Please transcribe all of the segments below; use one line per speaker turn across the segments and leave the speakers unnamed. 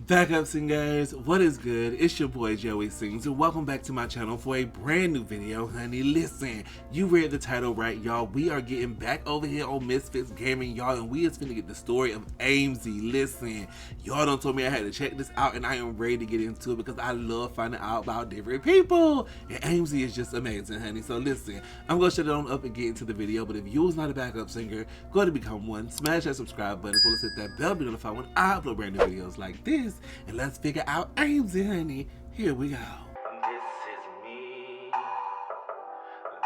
Back up, singers. What is good? It's your boy Joey Sings, and welcome back to my channel for a brand new video, honey. Listen, you read the title right, y'all. We are getting back over here on MisfitGaming, y'all, and we is finna get the story of Aimsey. Listen, y'all done told me I had to check this out, and I am ready to get into it because I love finding out about different people, and Aimsey is just amazing, honey. So listen, I'm gonna shut it on up and get into the video, but if you was not a backup singer, go ahead and become one. Smash that subscribe button as well as hit that bell to be notified when I upload brand new videos like this. And let's figure out Aimsey, honey. Here we go.
This is me.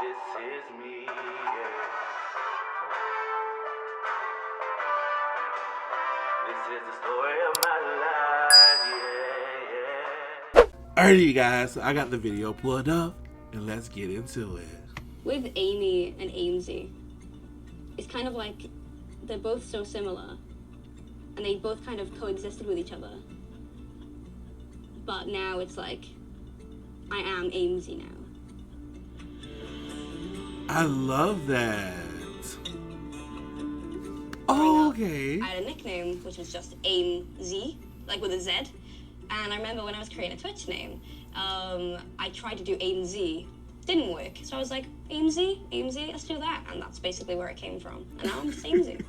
This is me. Yeah. This is the story of my life. Yeah.
Alrighty, you guys. So I got the video pulled up, and let's get into it.
With Amy and Aimsey, it's kind of like they're both so similar, and they both kind of coexisted with each other. But now it's like, I am Aimsey now.
I love that. Oh, okay.
I had a nickname, which was just Aimsey, like with a Z. And I remember when I was creating a Twitch name, I tried to do Aimsey. Didn't work. So I was like, Aimsey, let's do that. And that's basically where it came from. And now I'm just Aimsey.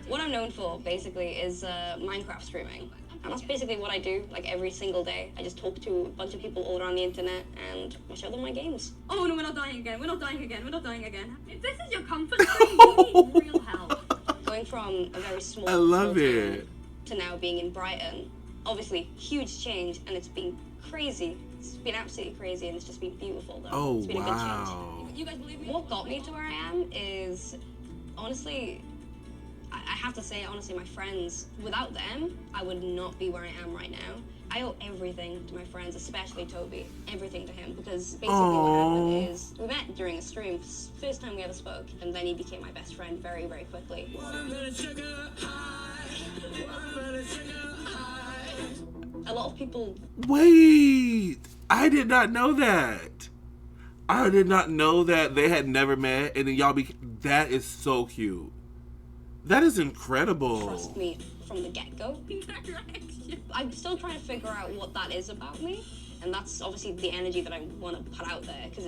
What I'm known for, basically, is Minecraft streaming. And that's basically what I do, like, every single day. I just talk to a bunch of people all around the internet, and I show them my games.
Oh no, we're not dying again, we're not dying again, we're not dying again. If this is your comfort zone, you need real help.
Going from a very small,
I love
small
it.
town to now being in Brighton, obviously, huge change, and it's been crazy. It's been absolutely crazy, and it's just been beautiful, though.
Oh,
it's been
wow.
a good change.
You guys believe me?
What got me to where I am is, honestly, I have to say, honestly, my friends, without them, I would not be where I am right now. I owe everything to my friends, especially Toby, everything to him, because basically what happened is, we met during a stream, first time we ever spoke, and then he became my best friend very, very quickly. A lot of people...
Wait, I did not know that. I did not know that they had never met, and then y'all that is so cute. That is incredible.
Trust me from the get-go. I'm still trying to figure out what that is about me, and that's obviously the energy that I want to put out there, because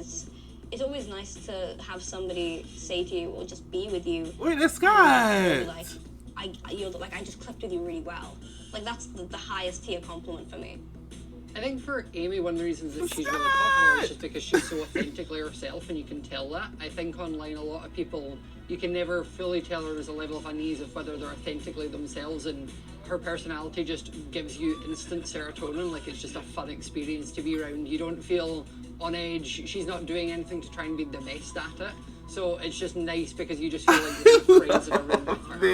it's always nice to have somebody say to you or just be with you.
Wait, that's Scott.
Like, I just clicked with you really well. Like, that's the highest tier compliment for me.
I think for Amy, one of the reasons that she's really popular is just because she's so authentically herself, and you can tell that. I think online a lot of people, you can never fully tell there's a level of unease of whether they're authentically themselves, and her personality just gives you instant serotonin. Like, it's just a fun experience to be around. You don't feel on edge. She's not doing anything to try and be the best at it. So it's just nice because you just feel like you're friends in a room with her.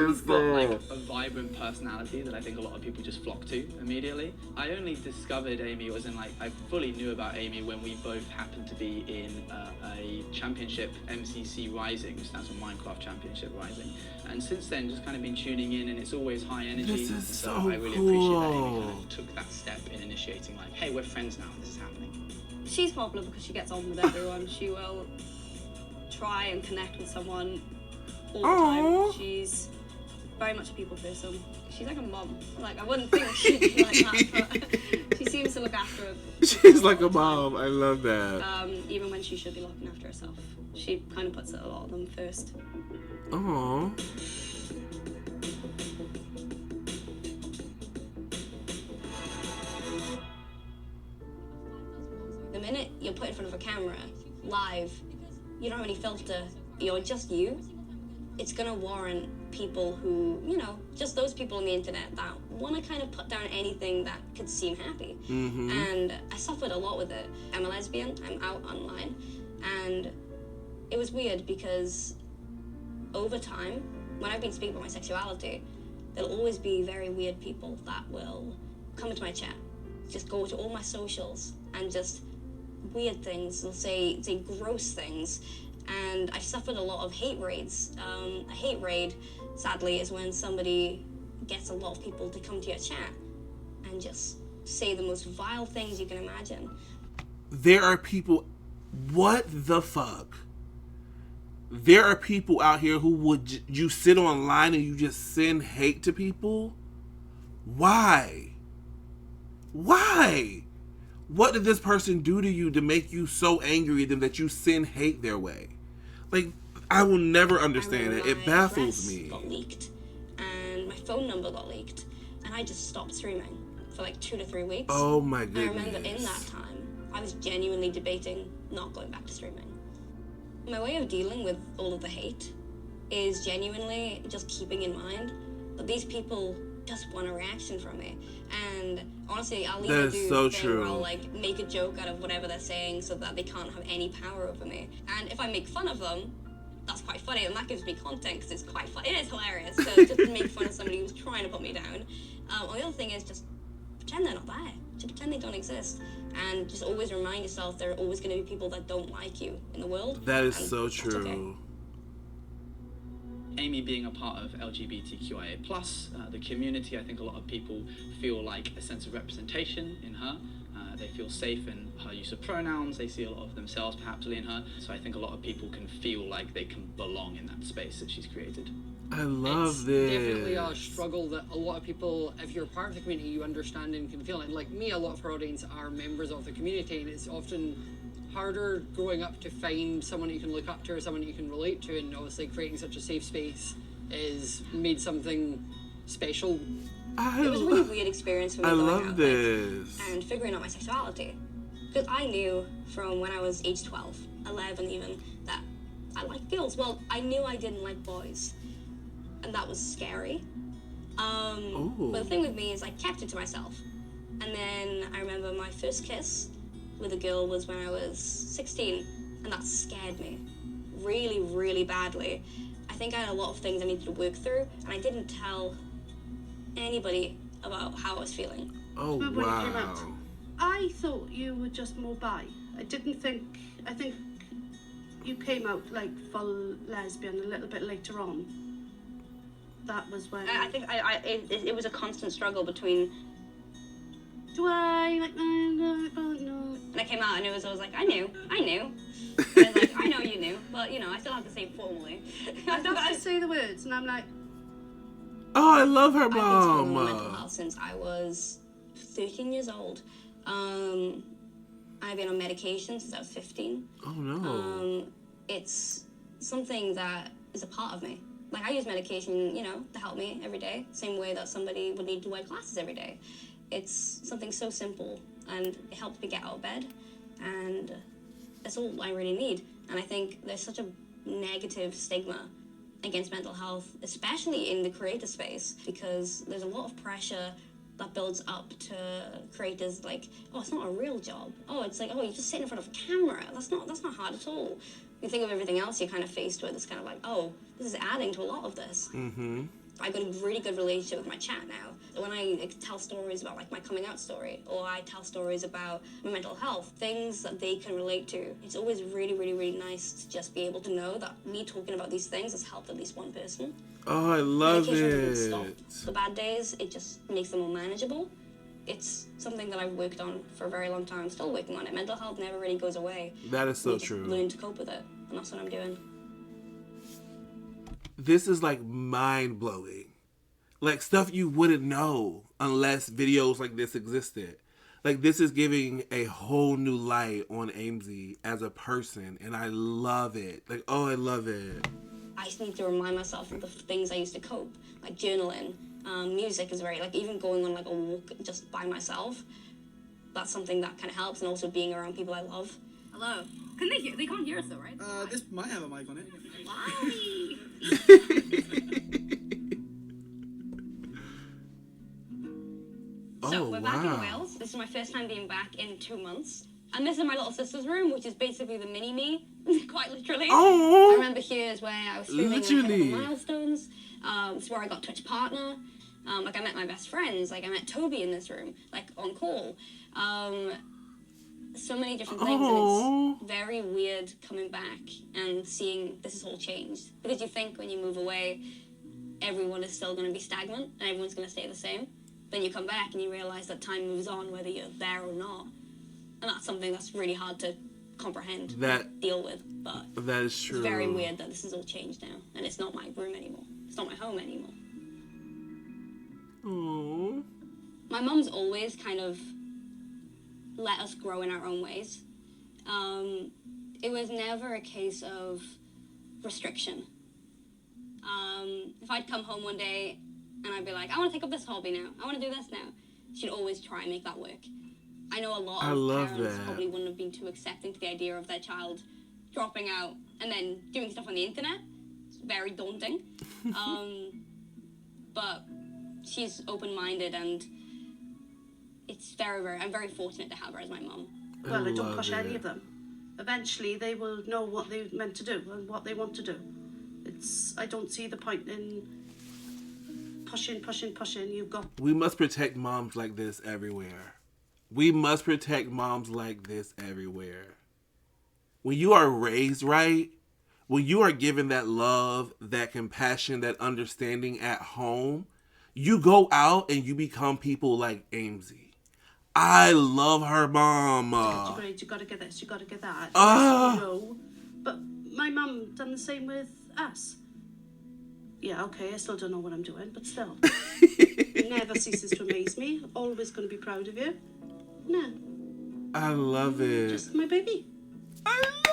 Amy's got like a vibrant personality that I think a lot of people just flock to immediately. I only discovered Amy, was in like, I fully knew about Amy when we both happened to be in a championship, MCC Rising, which stands for Minecraft Championship Rising. And since then, just kind of been tuning in, and it's always high energy.
This is so
I really appreciate that Amy kind of took that step in initiating, like, hey, we're friends now, this is happening.
She's popular because she gets on with everyone. She will try and connect with someone all the time. She's very much a people person. She's like a mom. Like, I wouldn't think she'd be like that, but she seems to look after her.
She's like a mom. I love that.
Even when she should be looking after herself. She kind of puts a lot of them first.
Oh.
The minute you're put in front of a camera, live, you don't have any filter, you're just you, it's gonna warrant people who, you know, just those people on the internet that want to kind of put down anything that could seem happy. And I suffered a lot with it. I'm a lesbian, I'm out online, and it was weird because over time, when I've been speaking about my sexuality, there'll always be very weird people that will come into my chat, just go to all my socials and just weird things. They'll say gross things, and I've suffered a lot of hate raids. A hate raid, sadly, is when somebody gets a lot of people to come to your chat and just say the most vile things you can imagine.
There are people, what the fuck? There are people out here who would, you sit online and you just send hate to people? Why? Why? What did this person do to you to make you so angry at them that you send hate their way? Like, I will never understand it. It baffles me.
Got leaked, and my phone number got leaked, and I just stopped streaming for like 2 to 3 weeks.
Oh my goodness.
I remember in that time, I was genuinely debating not going back to streaming. My way of dealing with all of the hate is genuinely just keeping in mind that these people just want a reaction from me. And honestly, I'll either do
so
the thing
true.
where I'll like make a joke out of whatever they're saying so that they can't have any power over me. And if I make fun of them, that's quite funny, and that gives me content because it's quite fun. It is hilarious to just make fun of somebody who's trying to put me down. Or the other thing is just pretend they're not there. Just pretend they don't exist. And just always remind yourself there are always going to be people that don't like you in the world.
That is
and
so
that's
true.
okay.
Amy being a part of LGBTQIA+, the community, I think a lot of people feel like a sense of representation in her. They feel safe in her use of pronouns. They see a lot of themselves perhaps in her. So I think a lot of people can feel like they can belong in that space that she's created.
I love this.
Definitely a struggle that a lot of people, if you're part of the community, you understand and can feel. And like me, a lot of our audience are members of the community, and it's often harder growing up to find someone you can look up to or someone you can relate to, and obviously creating such a safe space is made something special.
It was a really weird experience for me.
I
going
love
out,
this.
and figuring out my sexuality. Because I knew from when I was age 12, 11 even, that I liked girls. Well, I knew I didn't like boys. And that was scary. But the thing with me is I kept it to myself. And then I remember my first kiss with a girl was when I was 16. And that scared me really, really badly. I think I had a lot of things I needed to work through. And I didn't tell anybody about how I was feeling.
Oh,
But when it came
wow.
out, I thought you were just more bi. I think you came out like full lesbian a little bit later on. That was when...
I think it was a constant struggle between...
Do I like... No.
And I came out and I was like, I knew. And I was like, I know you knew, but you know, I still have to say it formally.
I have to say the words, and I'm like...
Oh, I love her
I've been struggling with
mom.
mental health since I was 13 years old. I've been on medication since I was 15.
Oh, no.
It's something that is a part of me. Like, I use medication, you know, to help me every day, same way that somebody would need to wear glasses every day. It's something so simple, and it helps me get out of bed, and that's all I really need. And I think there's such a negative stigma against mental health, especially in the creator space, because there's a lot of pressure that builds up to creators, like, oh, it's not a real job. Oh, it's like, oh, you're just sitting in front of a camera. That's not hard at all. You think of everything else you're kind of faced with, it's kind of like, oh, this is adding to a lot of this.
Mm-hmm.
I've got a really good relationship with my chat now. When I tell stories about like my coming out story, or I tell stories about my mental health, things that they can relate to, it's always really, really, really nice to just be able to know that me talking about these things has helped at least one person.
Oh, I love
Medication
it.
doesn't stop the bad days, it just makes them more manageable. It's something that I've worked on for a very long time. I'm still working on it. Mental health never really goes away.
That is so
You just
true.
learn to cope with it, and that's what I'm doing.
This is like mind-blowing. Like stuff you wouldn't know unless videos like this existed. Like this is giving a whole new light on Aimsey as a person, and I love it. Like, oh, I love it.
I just need to remind myself of the things I used to cope, like journaling. Music is very, like even going on like a walk just by myself, that's something that kind of helps, and also being around people I love.
Hello. Can they hear? They can't hear us though, right?
This might have a mic on it.
Why?
So
Oh,
we're back in
wow.
Wales. This is my first time being back in 2 months. And this is my little sister's room, which is basically the mini-me, quite literally. I
Oh,
remember here is where I was streaming like,
Literally.
the milestones. It's where I got Twitch partner. Like I met my best friends. Like I met Toby in this room, like on call. So many different things,
Oh.
and it's very weird coming back and seeing this has all changed. Because you think when you move away, everyone is still going to be stagnant and everyone's going to stay the same. Then you come back and you realize that time moves on whether you're there or not. And that's something that's really hard to comprehend, deal with. But
that is true.
it's very weird that this has all changed now. And it's not my room anymore. It's not my home anymore.
Aww.
My mum's always kind of let us grow in our own ways. It was never a case of restriction. If I'd come home one day and I'd be like, I want to take up this hobby now, I want to do this now, she'd always try and make that work. I know a lot of parents probably wouldn't have been too accepting to the idea of their child dropping out and then doing stuff on the internet. It's very daunting. But she's open-minded, and it's I'm very fortunate to have her as my mum.
Well, I don't push any of them. Eventually, they will know what they're meant to do and what they want to do. I don't see the point in pushing. You've got...
We must protect moms like this everywhere. We must protect moms like this everywhere. When you are raised right, when you are given that love, that compassion, that understanding at home, you go out and you become people like Aimsey. I love her mom.
You gotta get this, you gotta get that. No. But my mum done the same with us. Yeah, okay, I still don't know what I'm doing, but still. It never ceases to amaze me. Always gonna be proud of you. No.
I love it.
Just my baby.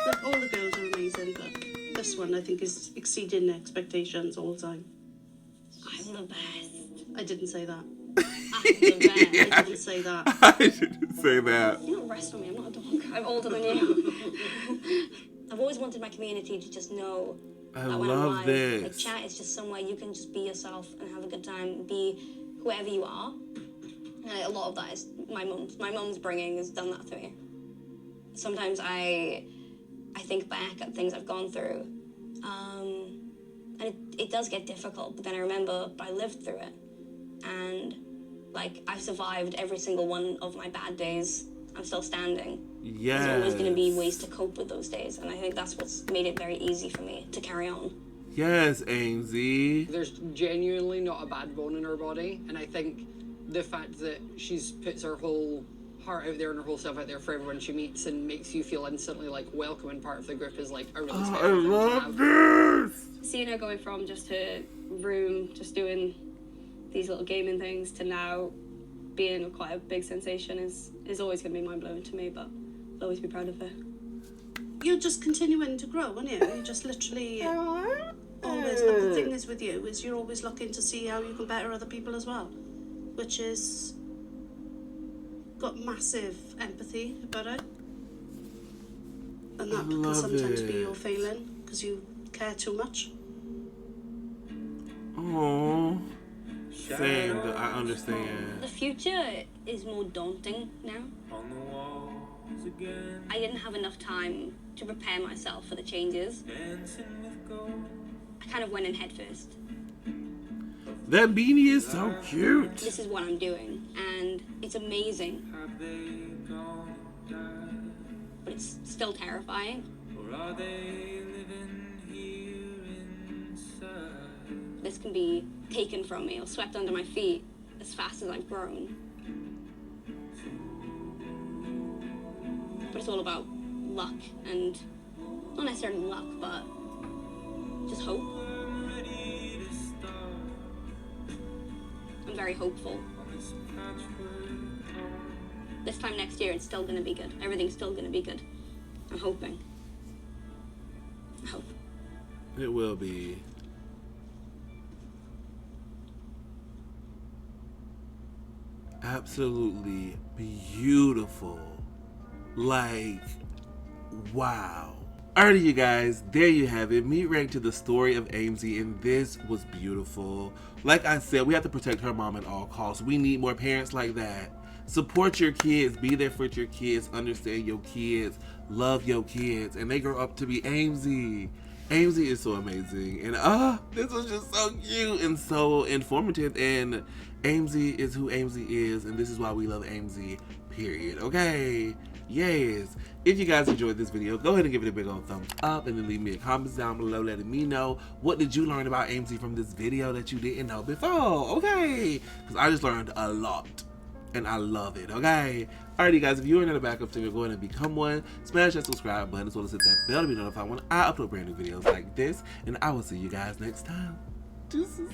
Look, all the girls are amazing, but this one I think is exceeding expectations all the time.
I'm the best.
I didn't say that.
I'm the best.
Yeah.
I didn't say that.
I didn't say that.
You don't rest on me, I'm not a dog. I'm older than you. I've always wanted my community to just know that when I'm live,
this.
like, chat is just somewhere you can just be yourself and have a good time, be whoever you are. And a lot of that is my mum's bringing has done that to me. Sometimes I think back at things I've gone through, and it does get difficult, but then I remember I lived through it, and like I've survived every single one of my bad days. I'm still standing.
Yes.
There's always going to be ways to cope with those days, and I think that's what's made it very easy for me to carry on.
Yes, Aimsey.
There's genuinely not a bad bone in her body, and I think the fact that she's puts her whole heart out there and her whole self out there for everyone she meets and makes you feel instantly like welcome and part of the group is like a really special thing to have.
This.
Seeing her going from just her room, just doing these little gaming things, to now being quite a big sensation is always going to be mind-blowing to me, but I'll always be proud of her.
You're just continuing to grow, aren't you? You're just literally always, but the thing is with you is you're always looking to see how you can better other people as well, which is got massive empathy about it, and that can sometimes be your failing because you care too much.
Oh, same. I understand.
The future is more daunting now. I didn't have enough time to prepare myself for the changes. I kind of went in head first.
That beanie is so cute.
This is what I'm doing, and it's amazing. But it's still terrifying. This can be taken from me or swept under my feet as fast as I've grown. But it's all about luck, and not necessarily luck, but just hope. I'm very hopeful. This time next year, it's still going to be good. Everything's still going to be good. I'm hoping. I hope.
It will be. Absolutely beautiful. Like, wow. Alrighty, you guys, there you have it. Me reacting to the story of Aimsey, and this was beautiful. Like I said, we have to protect her mom at all costs. We need more parents like that. Support your kids, be there for your kids, understand your kids, love your kids, and they grow up to be Aimsey. Aimsey is so amazing, and this was just so cute and so informative, and Aimsey is who Aimsey is, and this is why we love Aimsey, period. Okay? Yes. If you guys enjoyed this video, go ahead and give it a big old thumbs up, and then leave me a comment down below letting me know what did you learn about Aimsey from this video that you didn't know before, okay? Because I just learned a lot, and I love it, okay? Alrighty, guys, if you're not a backup singer, go ahead and become one. Smash that subscribe button as well as hit that bell to be notified when I upload brand new videos like this, and I will see you guys next time. Deuces.